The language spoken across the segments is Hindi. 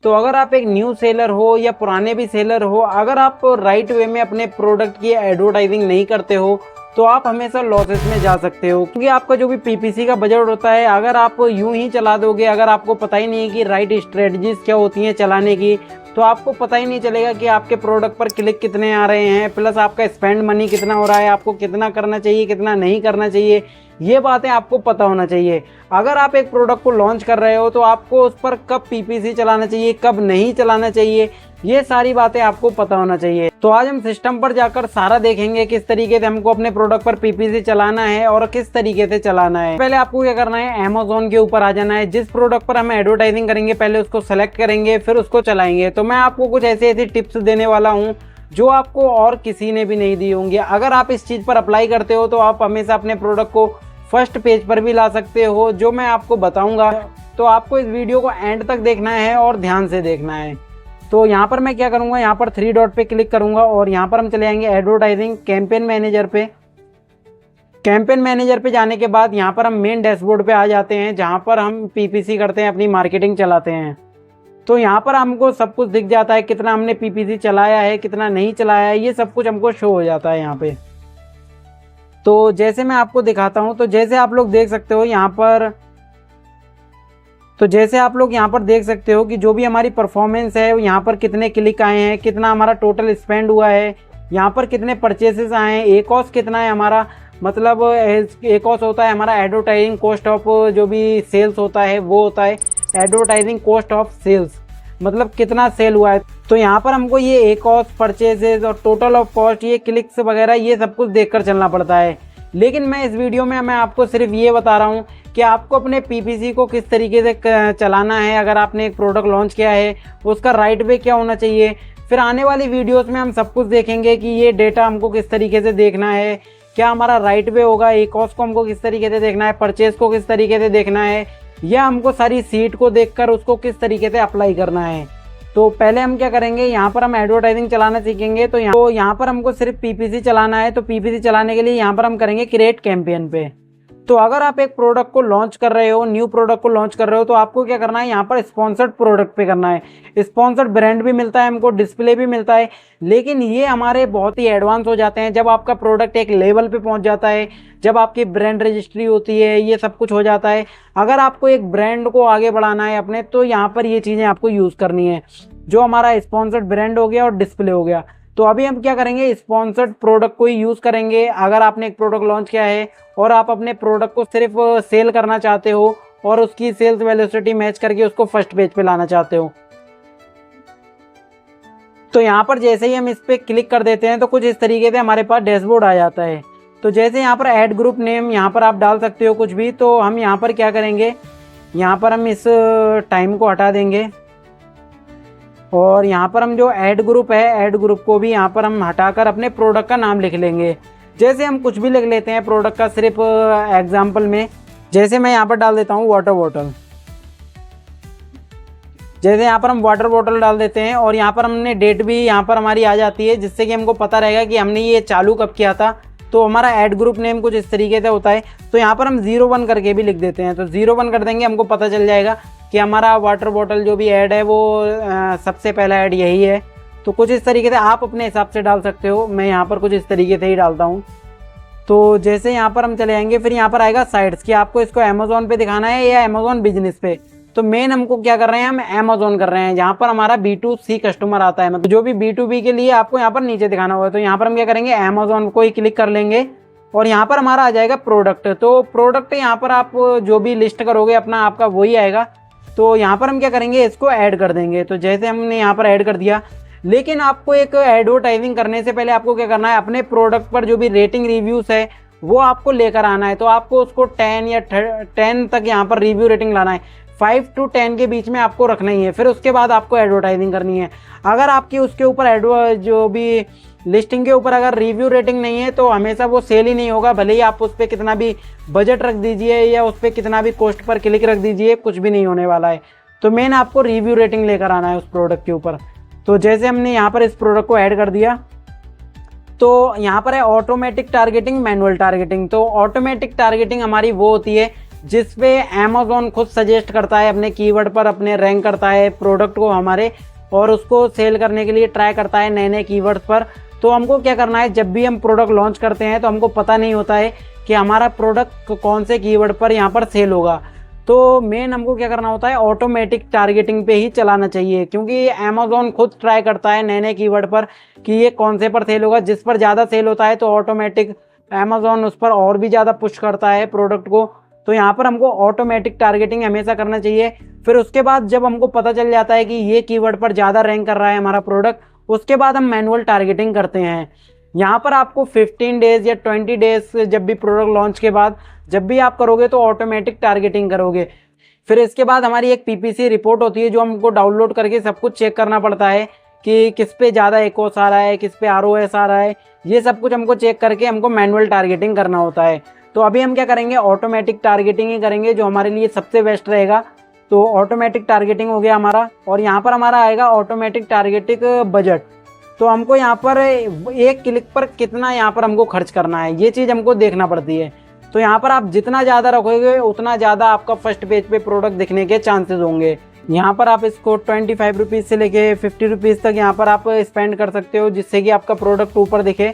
तो अगर आप एक न्यू सेलर हो या पुराने भी सेलर हो, अगर आप राइट वे में अपने प्रोडक्ट की एडवर्टाइजिंग नहीं करते हो तो आप हमेशा लॉसेस में जा सकते हो, क्योंकि आपका जो भी पीपीसी का बजट होता है, अगर आप यूं ही चला दोगे, अगर आपको पता ही नहीं है कि राइट स्ट्रेटजीज क्या होती हैं चलाने की, तो आपको पता ही नहीं चलेगा कि आपके प्रोडक्ट पर क्लिक कितने आ रहे हैं, प्लस आपका स्पेंड मनी कितना हो रहा है, आपको कितना करना चाहिए कितना नहीं करना चाहिए, ये बातें आपको पता होना चाहिए। अगर आप एक प्रोडक्ट को लॉन्च कर रहे हो तो आपको उस पर कब पीपीसी चलाना चाहिए, कब नहीं चलाना चाहिए, ये सारी बातें आपको पता होना चाहिए। तो आज हम सिस्टम पर जाकर सारा देखेंगे किस तरीके से हमको अपने प्रोडक्ट पर पीपीसी चलाना है और किस तरीके से चलाना है। पहले आपको क्या करना है, अमेज़न के ऊपर आ जाना है। जिस प्रोडक्ट पर हम एडवर्टाइजिंग करेंगे पहले उसको सेलेक्ट करेंगे, फिर उसको चलाएंगे। तो मैं आपको कुछ ऐसी टिप्स देने वाला हूँ जो आपको और किसी ने भी नहीं दी होंगी। अगर आप इस चीज़ पर अप्लाई करते हो तो आप हमेशा अपने प्रोडक्ट को फर्स्ट पेज पर भी ला सकते हो, जो मैं आपको बताऊंगा। तो आपको इस वीडियो को एंड तक देखना है और ध्यान से देखना है। तो यहाँ पर मैं क्या करूँगा, यहाँ पर 3 डॉट पे क्लिक करूँगा और यहाँ पर हम चले आएंगे एडवर्टाइजिंग कैंपेन मैनेजर पे। कैंपेन मैनेजर पे जाने के बाद यहाँ पर हम मेन डैशबोर्ड पे आ जाते हैं, जहाँ पर हम पीपीसी करते हैं, अपनी मार्केटिंग चलाते हैं। तो यहाँ पर हमको सब कुछ दिख जाता है, कितना हमने पीपीसी चलाया है कितना नहीं चलाया है, ये सब कुछ हमको शो हो जाता है यहाँ पे। तो जैसे मैं आपको दिखाता हूँ, तो जैसे आप लोग देख सकते हो यहाँ पर, देख सकते हो कि जो भी हमारी परफॉर्मेंस है, यहाँ पर कितने क्लिक आए हैं, कितना हमारा टोटल स्पेंड हुआ है, यहाँ पर कितने परचेसेस आए हैं, एकॉस कितना है हमारा, मतलब एकॉस होता है हमारा एडवर्टाइजिंग कॉस्ट ऑफ, जो भी सेल्स होता है वो होता है एडवर्टाइजिंग कॉस्ट ऑफ सेल्स, मतलब कितना सेल हुआ है। तो यहाँ पर हमको ये एकॉस, परचेसेस और टोटल ऑफ कॉस्ट, ये क्लिक्स वगैरह, ये सब कुछ देखकर चलना पड़ता है। लेकिन मैं इस वीडियो में मैं आपको सिर्फ ये बता रहा हूँ कि आपको अपने पीपीसी को किस तरीके से चलाना है। अगर आपने एक प्रोडक्ट लॉन्च किया है उसका राइट वे क्या होना चाहिए। फिर आने वाली वीडियोस में हम सब कुछ देखेंगे कि ये डेटा हमको किस तरीके से देखना है, क्या हमारा राइट वे होगा, एकॉस को हमको किस तरीके से देखना है, परचेज को किस तरीके से देखना है, या हमको सारी सीट को देखकर उसको किस तरीके से अप्लाई करना है। तो पहले हम क्या करेंगे, यहाँ पर हम एडवर्टाइजिंग चलाना सीखेंगे। तो यहाँ पर हमको सिर्फ पीपीसी चलाना है। तो पीपीसी चलाने के लिए यहाँ पर हम करेंगे क्रिएट कैंपेन पे। तो अगर आप एक प्रोडक्ट को लॉन्च कर रहे हो, न्यू प्रोडक्ट को लॉन्च कर रहे हो, तो आपको क्या करना है, यहाँ पर स्पॉन्सर्ड प्रोडक्ट पे करना है। स्पॉन्सर्ड ब्रांड भी मिलता है हमको, डिस्प्ले भी मिलता है, लेकिन ये हमारे बहुत ही एडवांस हो जाते हैं जब आपका प्रोडक्ट एक लेवल पे पहुंच जाता है, जब आपकी ब्रांड रजिस्ट्री होती है, ये सब कुछ हो जाता है। अगर आपको एक ब्रांड को आगे बढ़ाना है अपने, तो यहाँ पर ये चीज़ें आपको यूज़ करनी है, जो हमारा स्पॉन्सर्ड ब्रांड हो गया और डिस्प्ले हो गया। तो अभी हम क्या करेंगे, स्पॉन्सर्ड प्रोडक्ट को ही यूज़ करेंगे। अगर आपने एक प्रोडक्ट लॉन्च किया है और आप अपने प्रोडक्ट को सिर्फ सेल करना चाहते हो और उसकी सेल्स वेलोसिटी मैच करके उसको फर्स्ट पेज पे लाना चाहते हो, तो यहाँ पर जैसे ही हम इस पर क्लिक कर देते हैं तो कुछ इस तरीके से हमारे पास डैशबोर्ड आ जाता है। तो जैसे यहाँ पर ऐड ग्रुप नेम, यहाँ पर आप डाल सकते हो कुछ भी। तो हम यहाँ पर क्या करेंगे, यहाँ पर हम इस टाइम को हटा देंगे और यहाँ पर हम जो ऐड ग्रुप है, ऐड ग्रुप को भी यहाँ पर हम हटाकर अपने प्रोडक्ट का नाम लिख लेंगे। जैसे हम कुछ भी लिख लेते हैं प्रोडक्ट का, सिर्फ एग्जाम्पल में, जैसे मैं यहाँ पर डाल देता हूँ वाटर बॉटल। जैसे यहाँ पर हम वाटर बॉटल डाल देते हैं और यहाँ पर हमने डेट भी यहाँ पर हमारी आ जाती है, जिससे कि हमको पता रहेगा कि हमने ये चालू कब किया था। तो हमारा ऐड ग्रुप नेम कुछ इस तरीके से होता है। तो यहाँ पर हम 01 करके भी लिख देते हैं। तो 01 कर देंगे, हमको पता चल जाएगा कि हमारा वाटर बॉटल जो भी ऐड है वो सबसे पहला ऐड यही है। तो कुछ इस तरीके से आप अपने हिसाब से डाल सकते हो, मैं यहाँ पर कुछ इस तरीके से ही डालता हूँ। तो जैसे यहाँ पर हम चले आएंगे, फिर यहाँ पर आएगा साइट्स, कि आपको इसको अमेज़न पे दिखाना है या अमेज़न बिजनेस पे। तो मेन हमको क्या कर रहे हैं, हम अमेज़न कर रहे हैं, जहाँ पर हमारा B2C कस्टमर आता है, मतलब जो भी B2B के लिए आपको यहाँ पर नीचे दिखाना होगा। तो यहाँ पर हम क्या करेंगे, अमेज़न को ही क्लिक कर लेंगे और यहाँ पर हमारा आ जाएगा प्रोडक्ट। तो प्रोडक्ट यहाँ पर आप जो भी लिस्ट करोगे अपना, आपका वही आएगा। तो यहाँ पर हम क्या करेंगे, इसको ऐड कर देंगे। तो जैसे हमने यहाँ पर ऐड कर दिया, लेकिन आपको एक एडवर्टाइजिंग करने से पहले आपको क्या करना है, अपने प्रोडक्ट पर जो भी रेटिंग रिव्यूज़ है वो आपको लेकर आना है। तो आपको उसको 10 या 10 तक यहाँ पर रिव्यू रेटिंग लाना है, 5 to 10 के बीच में आपको रखना ही है। फिर उसके बाद आपको एडवर्टाइजिंग करनी है। अगर आपकी उसके ऊपर जो भी लिस्टिंग के ऊपर अगर रिव्यू रेटिंग नहीं है तो हमेशा वो सेल ही नहीं होगा, भले ही आप उस पर कितना भी बजट रख दीजिए या उस पर कितना भी कॉस्ट पर क्लिक रख दीजिए, कुछ भी नहीं होने वाला है। तो मेन आपको रिव्यू रेटिंग लेकर आना है उस प्रोडक्ट के ऊपर। तो जैसे हमने यहाँ पर इस प्रोडक्ट को ऐड कर दिया, तो यहाँ पर है ऑटोमेटिक टारगेटिंग, मैनुअल टारगेटिंग। तो ऑटोमेटिक टारगेटिंग हमारी वो होती है जिस पे अमेज़न खुद सजेस्ट करता है अपने कीवर्ड पर, अपने रैंक करता है प्रोडक्ट को हमारे, और उसको सेल करने के लिए ट्राई करता है नए नए कीवर्ड्स पर। तो हमको क्या करना है, जब भी हम प्रोडक्ट लॉन्च करते हैं तो हमको पता नहीं होता है कि हमारा प्रोडक्ट कौन से कीवर्ड पर यहाँ पर सेल होगा। तो मेन हमको क्या करना होता है, ऑटोमेटिक टारगेटिंग पे ही चलाना चाहिए, क्योंकि अमेज़न खुद ट्राई करता है नए नए कीवर्ड पर कि ये कौन से पर सेल होगा। जिस पर ज़्यादा सेल होता है तो ऑटोमेटिक अमेज़न उस पर और भी ज़्यादा पुश करता है प्रोडक्ट को। तो यहाँ पर हमको ऑटोमेटिक टारगेटिंग हमेशा करना चाहिए। फिर उसके बाद जब हमको पता चल जाता है कि ये कीवर्ड पर ज़्यादा रैंक कर रहा है हमारा प्रोडक्ट, उसके बाद हम मैनुअल टारगेटिंग करते हैं। यहाँ पर आपको 15 डेज़ या 20 डेज़ जब भी प्रोडक्ट लॉन्च के बाद जब भी आप करोगे तो ऑटोमेटिक टारगेटिंग करोगे। फिर इसके बाद हमारी एक पीपीसी रिपोर्ट होती है जो हमको डाउनलोड करके सब कुछ चेक करना पड़ता है कि किस पे ज़्यादा एकोस आ रहा है, किस पे आरओएस आ रहा है। ये सब कुछ हमको चेक करके हमको मैनुअल टारगेटिंग करना होता है। तो अभी हम क्या करेंगे, ऑटोमेटिक टारगेटिंग ही करेंगे जो हमारे लिए सबसे बेस्ट रहेगा। तो ऑटोमेटिक टारगेटिंग हो गया हमारा, और यहाँ पर हमारा आएगा ऑटोमेटिक टारगेटिंग बजट। तो हमको यहाँ पर एक क्लिक पर कितना यहाँ पर हमको खर्च करना है, ये चीज़ हमको देखना पड़ती है। तो यहाँ पर आप जितना ज़्यादा रखोगे उतना ज़्यादा आपका फर्स्ट पेज पे प्रोडक्ट दिखने के चांसेस होंगे। यहाँ पर आप इसको 25 रुपीज़ से लेके 50 रुपीज़ तक यहाँ पर आप स्पेंड कर सकते हो, जिससे कि आपका प्रोडक्ट ऊपर दिखे।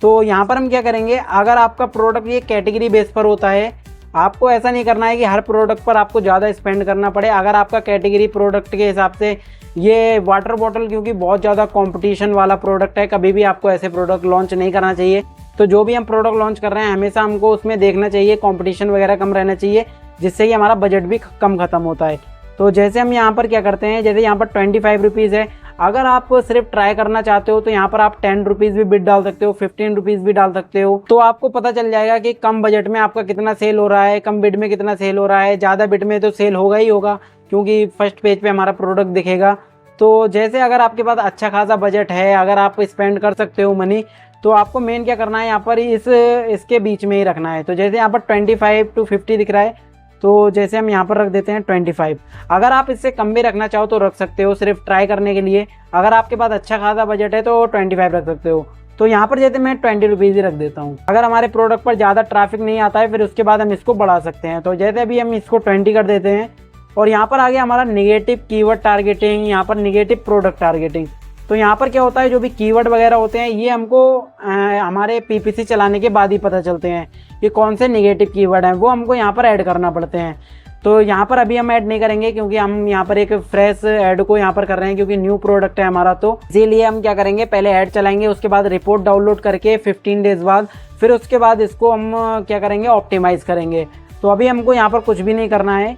तो यहाँ पर हम क्या करेंगे, अगर आपका प्रोडक्ट ये कैटेगरी बेस पर होता है, आपको ऐसा नहीं करना है कि हर प्रोडक्ट पर आपको ज़्यादा स्पेंड करना पड़े। अगर आपका कैटेगरी प्रोडक्ट के हिसाब से ये वाटर बॉटल, क्योंकि बहुत ज़्यादा कंपटीशन वाला प्रोडक्ट है, कभी भी आपको ऐसे प्रोडक्ट लॉन्च नहीं करना चाहिए। तो जो भी हम प्रोडक्ट लॉन्च कर रहे हैं हमेशा हमको उसमें देखना चाहिए कंपटीशन वगैरह कम रहना चाहिए, जिससे कि हमारा बजट भी कम ख़त्म होता है। तो जैसे हम यहाँ पर क्या करते हैं, जैसे यहाँ पर 25 रुपीज़ है, अगर आप सिर्फ ट्राई करना चाहते हो तो यहाँ पर आप 10 रुपीज़ भी बिड डाल सकते हो, 15 रुपीज़ भी डाल सकते हो। तो आपको पता चल जाएगा कि कम बजट में आपका कितना सेल हो रहा है, कम बिड में कितना सेल हो रहा है। ज़्यादा बिड में तो सेल होगा ही होगा, क्योंकि फर्स्ट पेज पे हमारा प्रोडक्ट दिखेगा। तो जैसे अगर आपके पास अच्छा खासा बजट है, अगर आप स्पेंड कर सकते हो मनी, तो आपको मेन क्या करना है, यहाँ पर इसके बीच में ही रखना है। तो जैसे यहाँ पर 25 to 50 दिख रहा है, तो जैसे हम यहाँ पर रख देते हैं 25। अगर आप इससे कम भी रखना चाहो तो रख सकते हो, सिर्फ ट्राई करने के लिए। अगर आपके पास अच्छा खासा बजट है तो 25 रख सकते हो। तो यहाँ पर जैसे मैं 20 रुपीज़ ही रख देता हूँ। अगर हमारे प्रोडक्ट पर ज़्यादा ट्रैफिक नहीं आता है, फिर उसके बाद हम इसको बढ़ा सकते हैं। तो जैसे अभी हम इसको 20 कर देते हैं, और यहाँ पर आ गया हमारा नेगेटिव कीवर्ड टारगेटिंग, यहाँ पर नेगेटिव प्रोडक्ट टारगेटिंग। तो यहाँ पर क्या होता है, जो भी कीवर्ड वगैरह होते हैं ये हमको हमारे पीपीसी चलाने के बाद ही पता चलते हैं कि कौन से नेगेटिव कीवर्ड हैं, वो हमको यहाँ पर ऐड करना पड़ते हैं। तो यहाँ पर अभी हम ऐड नहीं करेंगे, क्योंकि हम यहाँ पर एक फ्रेश ऐड को यहाँ पर कर रहे हैं, क्योंकि न्यू प्रोडक्ट है हमारा। तो इसीलिए हम क्या करेंगे, पहले ऐड चलाएंगे, उसके बाद रिपोर्ट डाउनलोड करके 15 डेज़ बाद, फिर उसके बाद इसको हम क्या करेंगे, ऑप्टिमाइज़ करेंगे। तो अभी हमको यहाँ पर कुछ भी नहीं करना है।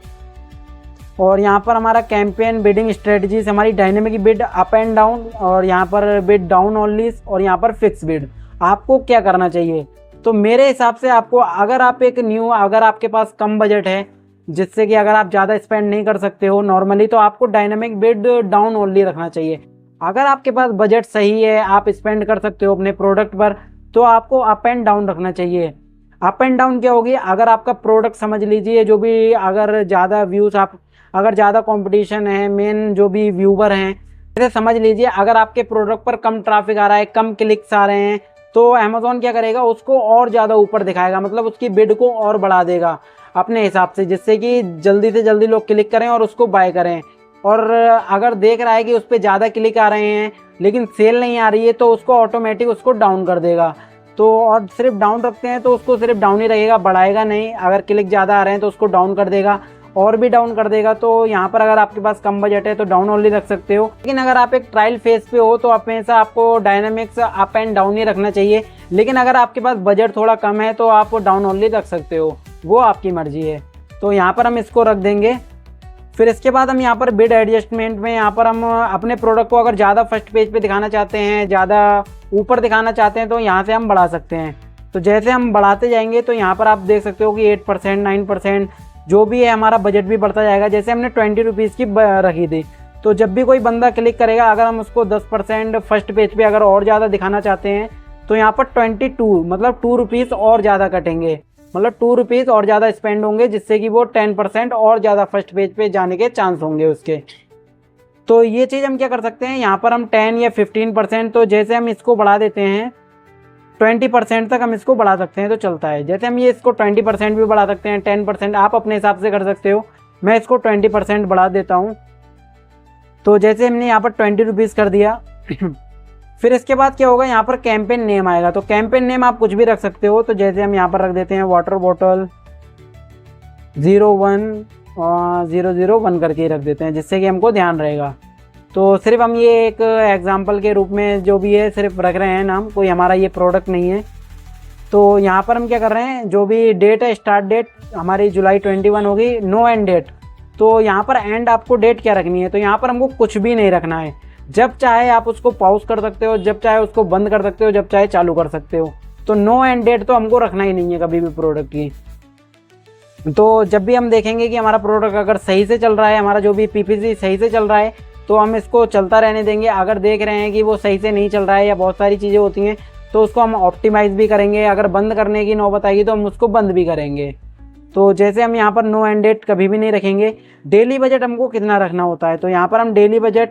और यहाँ पर हमारा कैंपेन बिडिंग स्ट्रेटजीज, हमारी dynamic bid up and down, और यहाँ पर बिड डाउन ओनली, और यहाँ पर फिक्स बिड। आपको क्या करना चाहिए, तो मेरे हिसाब से आपको, अगर आप एक न्यू, अगर आपके पास कम बजट है, जिससे कि अगर आप ज़्यादा स्पेंड नहीं कर सकते हो नॉर्मली, तो आपको डायनेमिक बिड डाउन ओनली रखना चाहिए। अगर आपके पास बजट सही है, आप स्पेंड कर सकते हो अपने प्रोडक्ट पर, तो आपको अप एंड डाउन रखना चाहिए। अप एंड डाउन क्या होगी, अगर आपका प्रोडक्ट समझ लीजिए, जो भी अगर ज़्यादा व्यूज़, आप अगर ज़्यादा कंपटीशन है, मेन जो भी व्यूवर हैं, जैसे समझ लीजिए अगर आपके प्रोडक्ट पर कम ट्रैफिक आ रहा है, कम क्लिक्स आ रहे हैं, तो अमेज़न क्या करेगा, उसको और ज़्यादा ऊपर दिखाएगा, मतलब उसकी बिड को और बढ़ा देगा अपने हिसाब से, जिससे कि जल्दी से जल्दी लोग क्लिक करें और उसको बाय करें। और अगर देख रहा है कि उस पर ज़्यादा क्लिक आ रहे हैं लेकिन सेल नहीं आ रही है, तो उसको ऑटोमेटिक उसको डाउन कर देगा। तो और सिर्फ डाउन रखते हैं तो उसको सिर्फ डाउन ही रहेगा, बढ़ाएगा नहीं। अगर क्लिक ज़्यादा आ रहे हैं तो उसको डाउन कर देगा, और भी डाउन कर देगा। तो यहाँ पर अगर आपके पास कम बजट है तो डाउन ओनली रख सकते हो, लेकिन अगर आप एक ट्रायल फेज पे हो तो हमेशा आपको डायनामिक्स अप एंड डाउन ही रखना चाहिए। लेकिन अगर आपके पास बजट थोड़ा कम है तो आप डाउन ओनली रख सकते हो, वो आपकी मर्जी है। तो यहाँ पर हम इसको रख देंगे। फिर इसके बाद हम यहाँ पर बिड एडजस्टमेंट में, यहाँ पर हम अपने प्रोडक्ट को अगर ज़्यादा फर्स्ट पेज पे दिखाना चाहते हैं, ज़्यादा ऊपर दिखाना चाहते हैं, तो यहाँ से हम बढ़ा सकते हैं। तो जैसे हम बढ़ाते जाएंगे तो यहाँ पर आप देख सकते हो कि 8%, 9% जो भी है, हमारा बजट भी बढ़ता जाएगा। जैसे हमने 20 रुपीज़ की रखी थी, तो जब भी कोई बंदा क्लिक करेगा, अगर हम उसको 10% फर्स्ट पेज पे अगर और ज़्यादा दिखाना चाहते हैं, तो यहाँ पर 22 मतलब 2 रुपीज़ और ज़्यादा कटेंगे, मतलब 2 रुपीज़ और ज़्यादा स्पेंड होंगे, जिससे कि वो 10% और ज़्यादा फर्स्ट पेज पे जाने के चांस होंगे उसके। तो ये चीज़ हम क्या कर सकते हैं, यहाँ पर हम 10 या 15%, तो जैसे हम इसको बढ़ा देते हैं, 20% तक हम इसको बढ़ा सकते हैं तो चलता है। जैसे हम ये इसको 20% भी बढ़ा सकते हैं, 10% आप अपने हिसाब से कर सकते हो। मैं इसको 20% बढ़ा देता हूँ। तो जैसे हमने यहाँ पर 20 रुपीज़ कर दिया फिर इसके बाद क्या होगा, यहाँ पर कैंपेन नेम आएगा। तो कैंपेन नेम आप कुछ भी रख सकते हो। तो जैसे हम यहाँ पर रख देते हैं वाटर बॉटल 01 करके ही रख देते हैं, जिससे कि हमको ध्यान रहेगा। तो सिर्फ हम ये एक एग्जांपल के रूप में जो भी है सिर्फ रख रहे हैं नाम, कोई हमारा ये प्रोडक्ट नहीं है। तो यहाँ पर हम क्या कर रहे हैं, जो भी डेट है, स्टार्ट डेट हमारी जुलाई 21 होगी, नो एंड डेट। तो यहाँ पर एंड आपको डेट क्या रखनी है, तो यहाँ पर हमको कुछ भी नहीं रखना है। जब चाहे आप उसको पॉज कर सकते हो, जब चाहे उसको बंद कर सकते हो, जब चाहे चालू कर सकते हो। तो नो एंड डेट तो हमको रखना ही नहीं है कभी भी प्रोडक्ट की। तो जब भी हम देखेंगे कि हमारा प्रोडक्ट अगर सही से चल रहा है, हमारा जो भी पीपीसी सही से चल रहा है, तो हम इसको चलता रहने देंगे। अगर देख रहे हैं कि वो सही से नहीं चल रहा है या बहुत सारी चीज़ें होती हैं, तो उसको हम ऑप्टिमाइज़ भी करेंगे। अगर बंद करने की नौबत आएगी तो हम उसको बंद भी करेंगे। तो जैसे हम यहाँ पर नो एंड डेट कभी भी नहीं रखेंगे। डेली बजट हमको कितना रखना होता है, तो यहाँ पर हम डेली बजट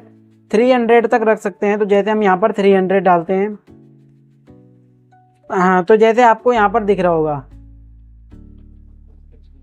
300 तक रख सकते हैं। तो जैसे हम यहाँ पर 300 डालते हैं, हाँ, तो जैसे आपको यहाँ पर दिख रहा होगा,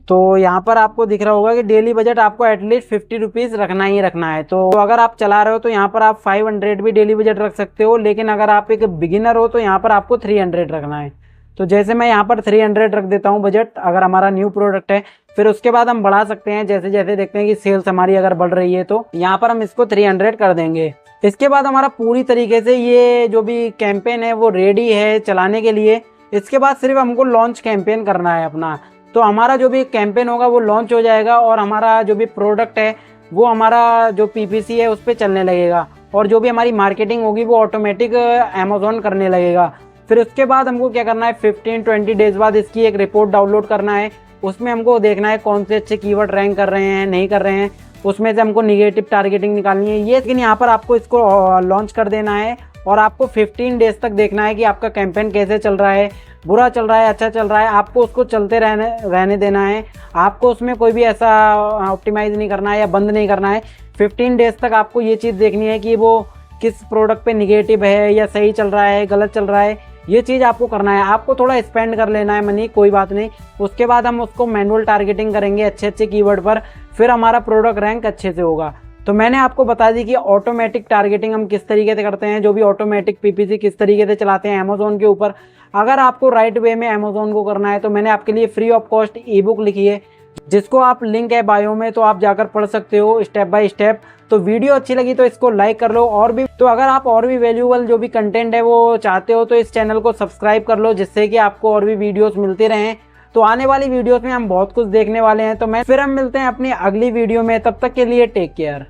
तो यहाँ पर आपको दिख रहा होगा कि डेली बजट आपको एटलीस्ट 50 रुपीज़ रखना ही रखना है। तो अगर आप चला रहे हो तो यहाँ पर आप 500 भी डेली बजट रख सकते हो, लेकिन अगर आप एक बिगिनर हो तो यहाँ पर आपको 300 रखना है। तो जैसे मैं यहाँ पर 300 रख देता हूँ बजट, अगर हमारा न्यू प्रोडक्ट है। फिर उसके बाद हम बढ़ा सकते हैं, जैसे जैसे देखते हैं कि सेल्स हमारी अगर बढ़ रही है, तो यहाँ पर हम इसको 300 कर देंगे। इसके बाद हमारा पूरी तरीके से ये जो भी कैंपेन है वो रेडी है चलाने के लिए। इसके बाद सिर्फ हमको लॉन्च कैंपेन करना है अपना। तो हमारा जो भी कैंपेन होगा वो लॉन्च हो जाएगा और हमारा जो भी प्रोडक्ट है वो हमारा जो पीपीसी है उस पर चलने लगेगा, और जो भी हमारी मार्केटिंग होगी वो ऑटोमेटिक अमेज़ॉन करने लगेगा। फिर उसके बाद हमको क्या करना है, 15-20 डेज़ बाद इसकी एक रिपोर्ट डाउनलोड करना है। उसमें हमको देखना है कौन से अच्छे कीवर्ड रैंक कर रहे हैं, नहीं कर रहे हैं। उसमें से हमको निगेटिव टारगेटिंग निकालनी है ये। लेकिन यहाँ पर आपको इसको लॉन्च कर देना है और आपको 15 डेज़ तक देखना है कि आपका कैंपेन कैसे चल रहा है, बुरा चल रहा है, अच्छा चल रहा है। आपको उसको चलते रहने देना है। आपको उसमें कोई भी ऐसा ऑप्टिमाइज़ नहीं करना है या बंद नहीं करना है। 15 डेज़ तक आपको ये चीज़ देखनी है कि वो किस प्रोडक्ट पे निगेटिव है या सही चल रहा है, गलत चल रहा है। ये चीज़ आपको करना है। आपको थोड़ा स्पेंड कर लेना है मनी, कोई बात नहीं। उसके बाद हम उसको मैनुअल टारगेटिंग करेंगे अच्छे अच्छे कीवर्ड पर, फिर हमारा प्रोडक्ट रैंक अच्छे से होगा। तो मैंने आपको बता दी कि ऑटोमेटिक टारगेटिंग हम किस तरीके से करते हैं, जो भी ऑटोमेटिक पीपीसी किस तरीके से चलाते हैं अमेज़ॉन के ऊपर। अगर आपको राइट वे में अमेज़ॉन को करना है तो मैंने आपके लिए free of cost E book लिखी है, जिसको आप लिंक है बायो में, तो आप जाकर पढ़ सकते हो स्टेप बाय स्टेप। तो वीडियो अच्छी लगी तो इसको लाइक कर लो। और भी तो अगर आप और भी वैल्यूएबल जो भी कंटेंट है वो चाहते हो तो इस चैनल को सब्सक्राइब कर लो, जिससे कि आपको और भी वीडियोस मिलते रहें। तो आने वाली वीडियोस में हम बहुत कुछ देखने वाले हैं। तो फिर हम मिलते हैं अपनी अगली वीडियो में, तब तक के लिए टेक केयर।